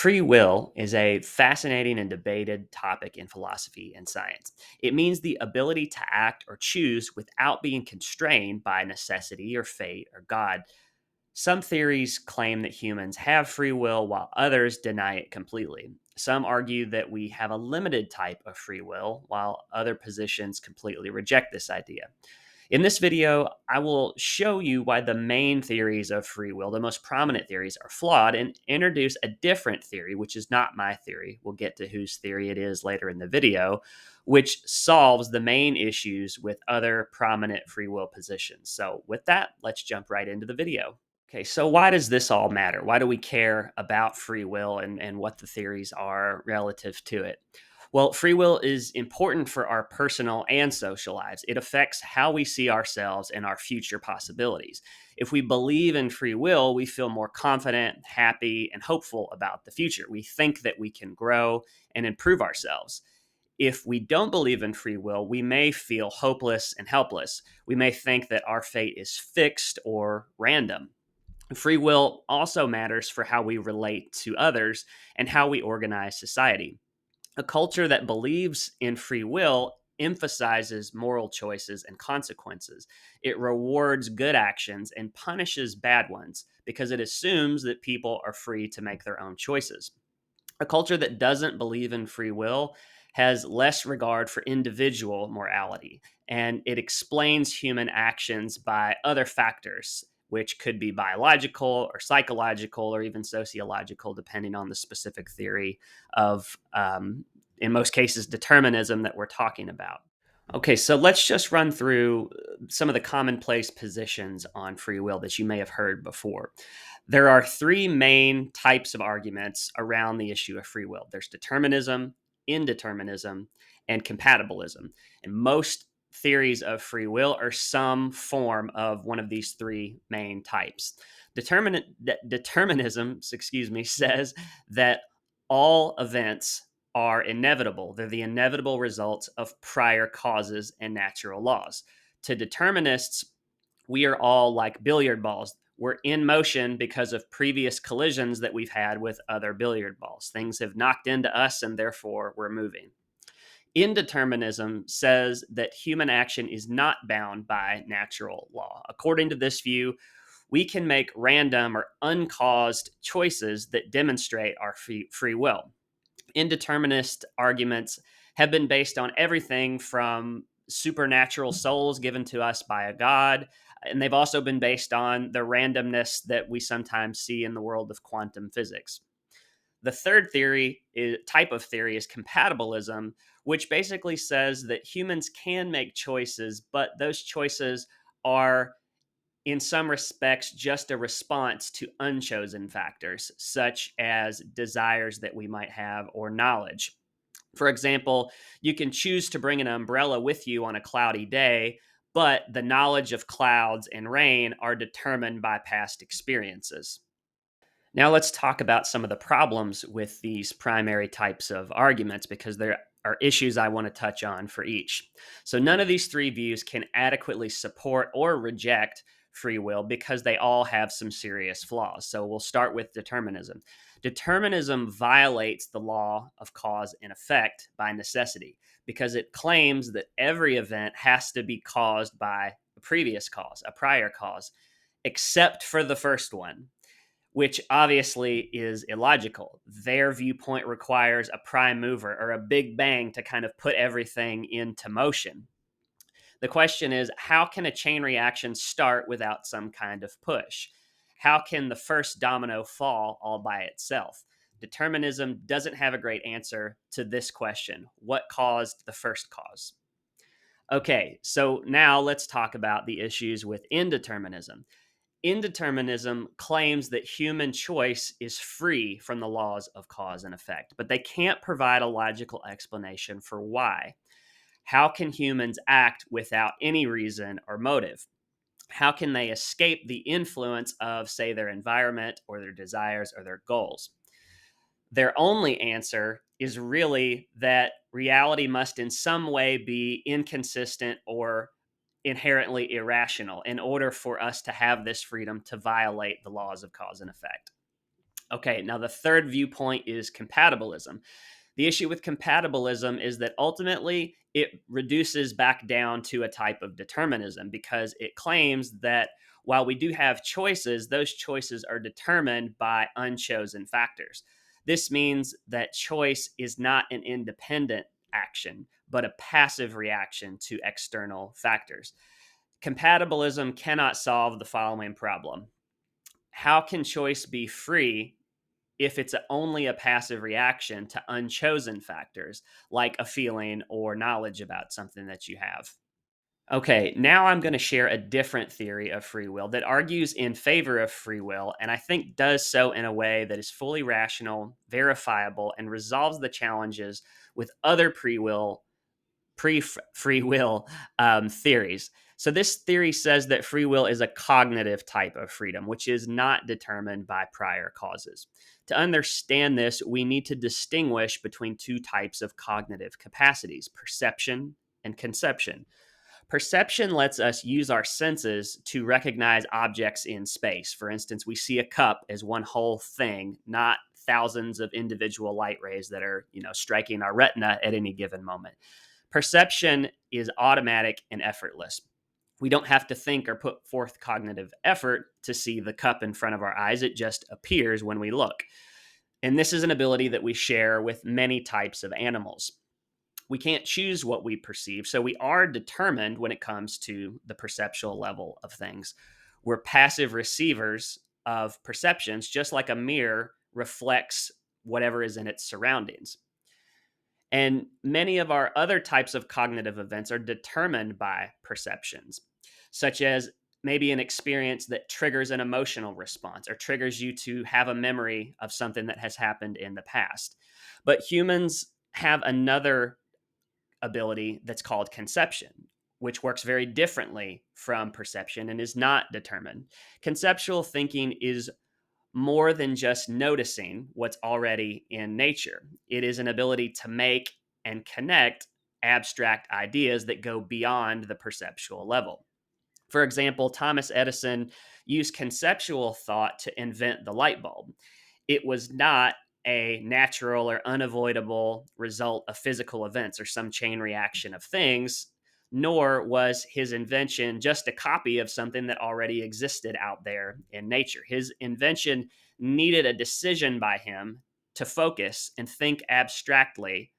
Free will is a fascinating and debated topic in philosophy and science. It means the ability to act or choose without being constrained by necessity or fate or God. Some theories claim that humans have free will, while others deny it completely. Some argue that we have a limited type of free will, while other positions completely reject this idea. In this video, I will show you why the main theories of free will, the most prominent theories, are flawed and introduce a different theory, which is not my theory. We'll get to whose theory it is later in the video, which solves the main issues with other prominent free will positions. So, with that, let's jump right into the video. Okay, so why does this all matter? Why do we care about free will and what the theories are relative to it? Well, free will is important for our personal and social lives. It affects how we see ourselves and our future possibilities. If we believe in free will, we feel more confident, happy, and hopeful about the future. We think that we can grow and improve ourselves. If we don't believe in free will, we may feel hopeless and helpless. We may think that our fate is fixed or random. Free will also matters for how we relate to others and how we organize society. A culture that believes in free will emphasizes moral choices and consequences. It rewards good actions and punishes bad ones because it assumes that people are free to make their own choices. A culture that doesn't believe in free will has less regard for individual morality, and it explains human actions by other factors, which could be biological or psychological or even sociological, depending on the specific theory of, in most cases, determinism that we're talking about. Okay, so let's just run through some of the commonplace positions on free will that you may have heard before. There are three main types of arguments around the issue of free will: there's determinism, indeterminism, and compatibilism. And most theories of free will are some form of one of these three main types. Determinism, excuse me, says that all events are inevitable. They're the inevitable results of prior causes and natural laws. To determinists, we are all like billiard balls. We're in motion because of previous collisions that we've had with other billiard balls. Things have knocked into us and therefore we're moving. Indeterminism says that human action is not bound by natural law. According to this view, we can make random or uncaused choices that demonstrate our free will. Indeterminist arguments have been based on everything from supernatural souls given to us by a god, and they've also been based on the randomness that we sometimes see in the world of quantum physics. The third type of theory is compatibilism, which basically says that humans can make choices, but those choices are in some respects just a response to unchosen factors, such as desires that we might have or knowledge. For example, you can choose to bring an umbrella with you on a cloudy day, but the knowledge of clouds and rain are determined by past experiences. Now, let's talk about some of the problems with these primary types of arguments because there are issues I want to touch on for each. So, none of these three views can adequately support or reject free will because they all have some serious flaws. So, we'll start with determinism. Determinism violates the law of cause and effect by necessity because it claims that every event has to be caused by a previous cause, a prior cause, except for the first one, which obviously is illogical. Their viewpoint requires a prime mover or a big bang to kind of put everything into motion. The question is, how can a chain reaction start without some kind of push? How can the first domino fall all by itself? Determinism doesn't have a great answer to this question. What caused the first cause? Okay, so now let's talk about the issues with indeterminism. Indeterminism claims that human choice is free from the laws of cause and effect, but they can't provide a logical explanation for why. How can humans act without any reason or motive? How can they escape the influence of, say, their environment or their desires or their goals? Their only answer is really that reality must in some way be inconsistent or inherently irrational in order for us to have this freedom to violate the laws of cause and effect. Okay, now the third viewpoint is compatibilism. The issue with compatibilism is that ultimately it reduces back down to a type of determinism because it claims that while we do have choices, those choices are determined by unchosen factors. This means that choice is not an independent action, but a passive reaction to external factors. Compatibilism cannot solve the following problem: how can choice be free if it's only a passive reaction to unchosen factors like a feeling or knowledge about something that you have? Okay, now I'm going to share a different theory of free will that argues in favor of free will, and I think does so in a way that is fully rational, verifiable, and resolves the challenges with other pre free will theories. So, this theory says that free will is a cognitive type of freedom, which is not determined by prior causes. To understand this, we need to distinguish between two types of cognitive capacities: perception and conception. Perception lets us use our senses to recognize objects in space. For instance, we see a cup as one whole thing, not thousands of individual light rays that are, striking our retina at any given moment. Perception is automatic and effortless. We don't have to think or put forth cognitive effort to see the cup in front of our eyes. It just appears when we look. And this is an ability that we share with many types of animals. We can't choose what we perceive, so we are determined when it comes to the perceptual level of things. We're passive receivers of perceptions, just like a mirror reflects whatever is in its surroundings. And many of our other types of cognitive events are determined by perceptions, such as maybe an experience that triggers an emotional response or triggers you to have a memory of something that has happened in the past. But humans have another ability that's called conception, which works very differently from perception and is not determined. Conceptual thinking is more than just noticing what's already in nature. It is an ability to make and connect abstract ideas that go beyond the perceptual level. For example, Thomas Edison used conceptual thought to invent the light bulb. It was not a natural or unavoidable result of physical events or some chain reaction of things, nor was his invention just a copy of something that already existed out there in nature. His invention needed a decision by him to focus and think abstractly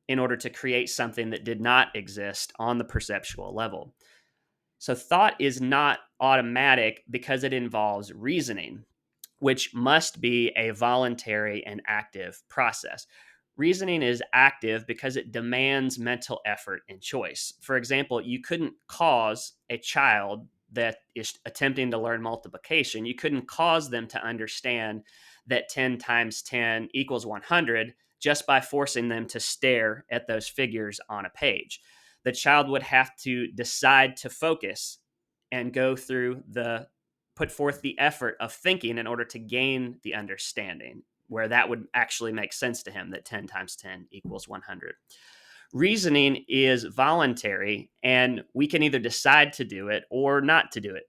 in order to create something that did not exist on the perceptual level. So thought is not automatic because it involves reasoning, which must be a voluntary and active process. Reasoning is active because it demands mental effort and choice. For example, you couldn't cause a child that is attempting to learn multiplication, you couldn't cause them to understand that 10 times 10 equals 100 just by forcing them to stare at those figures on a page. The child would have to decide to focus and go through the put forth the effort of thinking in order to gain the understanding where that would actually make sense to him that 10 times 10 equals 100. Reasoning is voluntary, and we can either decide to do it or not to do it.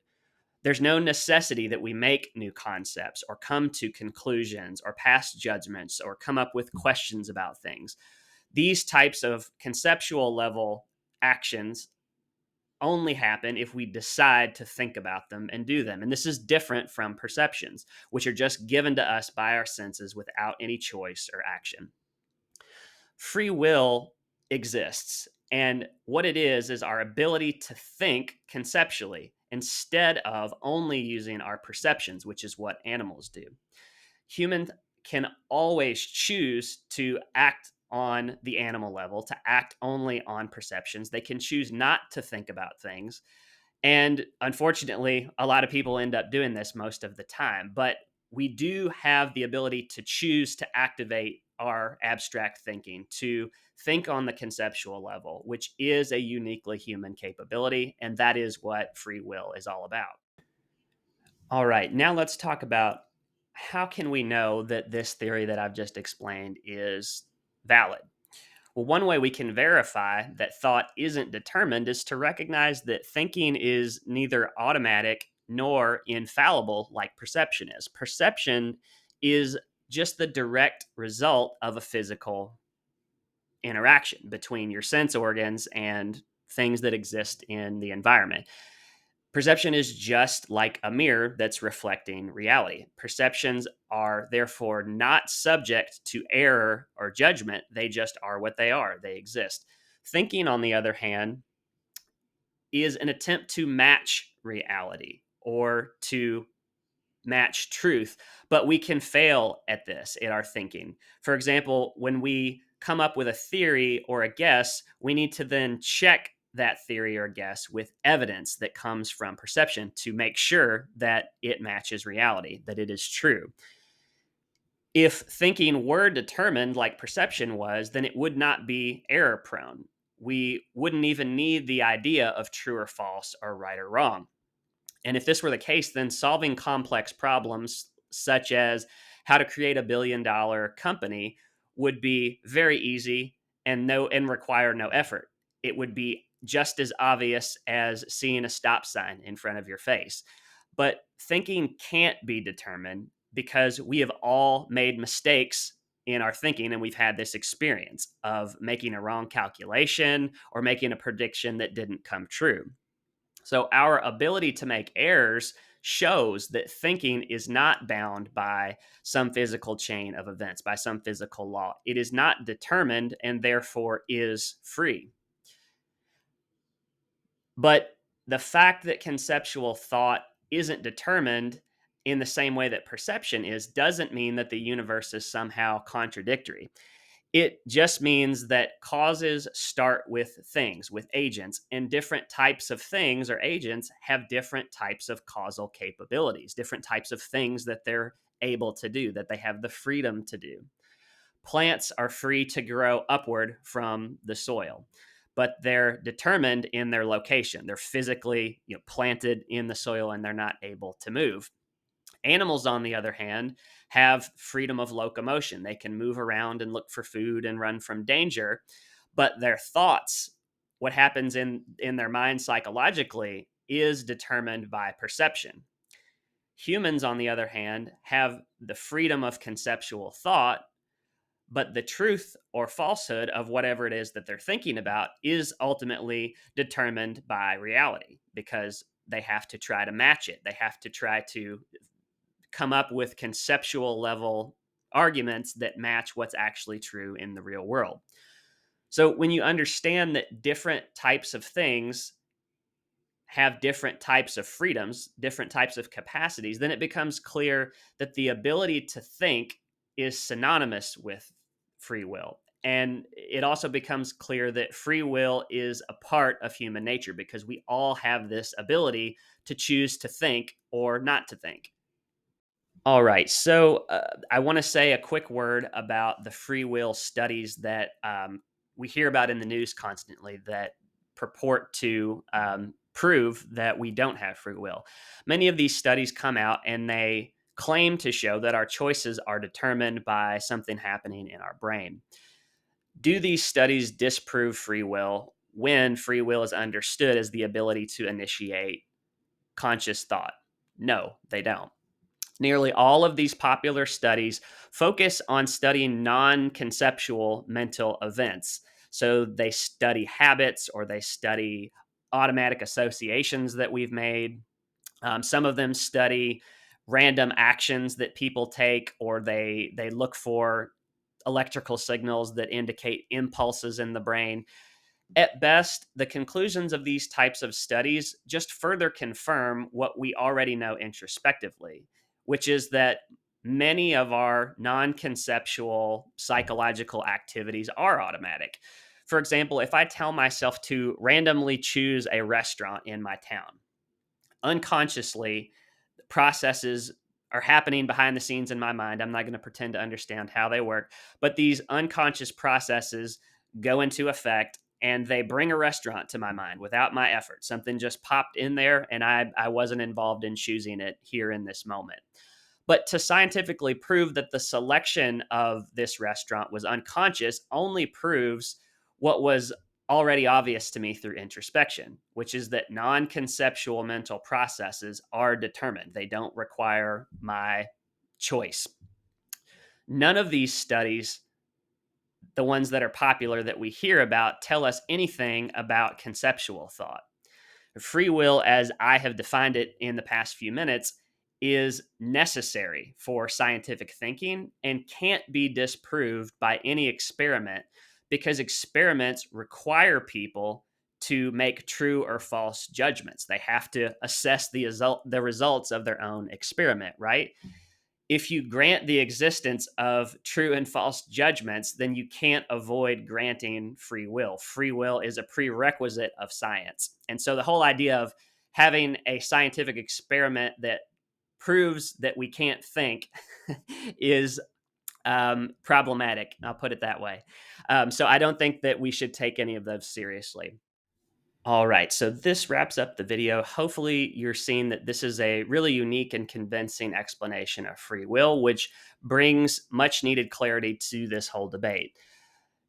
There's no necessity that we make new concepts or come to conclusions or pass judgments or come up with questions about things. These types of conceptual level actions only happen if we decide to think about them and do them. And this is different from perceptions, which are just given to us by our senses without any choice or action. Free will exists. And what it is our ability to think conceptually instead of only using our perceptions, which is what animals do. Humans can always choose to act on the animal level, to act only on perceptions. They can choose not to think about things. And unfortunately, a lot of people end up doing this most of the time. But we do have the ability to choose to activate our abstract thinking, to think on the conceptual level, which is a uniquely human capability. And that is what free will is all about. All right, now let's talk about how can we know that this theory that I've just explained is valid? Well, one way we can verify that thought isn't determined is to recognize that thinking is neither automatic nor infallible like perception is. Perception is just the direct result of a physical interaction between your sense organs and things that exist in the environment. Perception is just like a mirror that's reflecting reality. Perceptions are therefore not subject to error or judgment. They just are what they are, they exist. Thinking, on the other hand, is an attempt to match reality or to match truth, but we can fail at this in our thinking. For example, when we come up with a theory or a guess, we need to then check that theory or guess with evidence that comes from perception to make sure that it matches reality, that it is true. If thinking were determined like perception was, then it would not be error prone. We wouldn't even need the idea of true or false or right or wrong. And if this were the case, then solving complex problems such as how to create $1 billion company would be very easy and require no effort. It would be just as obvious as seeing a stop sign in front of your face. But thinking can't be determined because we have all made mistakes in our thinking, and we've had this experience of making a wrong calculation or making a prediction that didn't come true. So our ability to make errors shows that thinking is not bound by some physical chain of events, by some physical law. It is not determined and therefore is free. But the fact that conceptual thought isn't determined in the same way that perception is doesn't mean that the universe is somehow contradictory. It just means that causes start with things, with agents, and different types of things or agents have different types of causal capabilities, different types of things that they're able to do, that they have the freedom to do. Plants are free to grow upward from the soil, but they're determined in their location. They're physically, planted in the soil and they're not able to move. Animals, on the other hand, have freedom of locomotion. They can move around and look for food and run from danger, but their thoughts, what happens in their mind psychologically, is determined by perception. Humans, on the other hand, have the freedom of conceptual thought, but the truth or falsehood of whatever it is that they're thinking about is ultimately determined by reality because they have to try to match it. They have to try to come up with conceptual level arguments that match what's actually true in the real world. So when you understand that different types of things have different types of freedoms, different types of capacities, then it becomes clear that the ability to think is synonymous with free will. And it also becomes clear that free will is a part of human nature because we all have this ability to choose to think or not to think. All right. So I want to say a quick word about the free will studies that we hear about in the news constantly that purport to prove that we don't have free will. Many of these studies come out and they claim to show that our choices are determined by something happening in our brain. Do these studies disprove free will when free will is understood as the ability to initiate conscious thought? No, they don't. Nearly all of these popular studies focus on studying non conceptual mental events. So they study habits or they study automatic associations that we've made. Some of them study random actions that people take, or they look for electrical signals that indicate impulses in the brain. At best, the conclusions of these types of studies just further confirm what we already know introspectively, which is that many of our non conceptual psychological activities are automatic. For example, if I tell myself to randomly choose a restaurant in my town, unconsciously, processes are happening behind the scenes in my mind. I'm not going to pretend to understand how they work, but these unconscious processes go into effect and they bring a restaurant to my mind without my effort. Something just popped in there and I wasn't involved in choosing it here in this moment. But to scientifically prove that the selection of this restaurant was unconscious only proves what was already obvious to me through introspection, which is that non conceptual mental processes are determined. They don't require my choice. None of these studies, the ones that are popular that we hear about, tell us anything about conceptual thought. Free will, as I have defined it in the past few minutes, is necessary for scientific thinking and can't be disproved by any experiment, because experiments require people to make true or false judgments. They have to assess the results of their own experiment, right? If you grant the existence of true and false judgments, then you can't avoid granting free will. Free will is a prerequisite of science. And so the whole idea of having a scientific experiment that proves that we can't think is problematic. I'll put it that way. So I don't think that we should take any of those seriously. All right, so this wraps up the video. Hopefully, you're seeing that this is a really unique and convincing explanation of free will, which brings much needed clarity to this whole debate.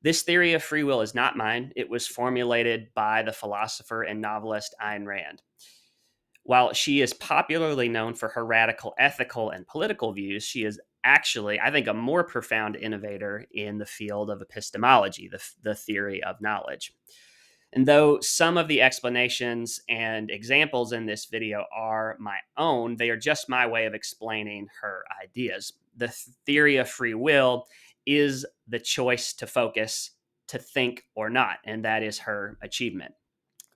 This theory of free will is not mine. It was formulated by the philosopher and novelist Ayn Rand. While she is popularly known for her radical ethical and political views, she is actually, I think, a more profound innovator in the field of epistemology, the theory of knowledge. And though some of the explanations and examples in this video are my own, they are just my way of explaining her ideas. The theory of free will is the choice to focus, to think or not, and that is her achievement.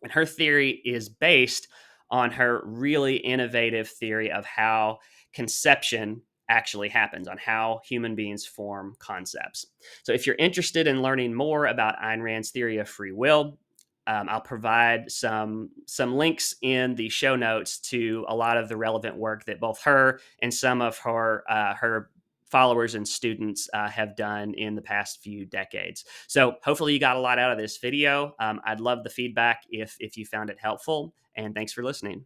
And her theory is based on her really innovative theory of how conception actually happens, on how human beings form concepts. So, if you're interested in learning more about Ayn Rand's theory of free will, I'll provide some links in the show notes to a lot of the relevant work that both her and some of her followers and students have done in the past few decades. So hopefully you got a lot out of this video. I'd love the feedback if you found it helpful, and thanks for listening.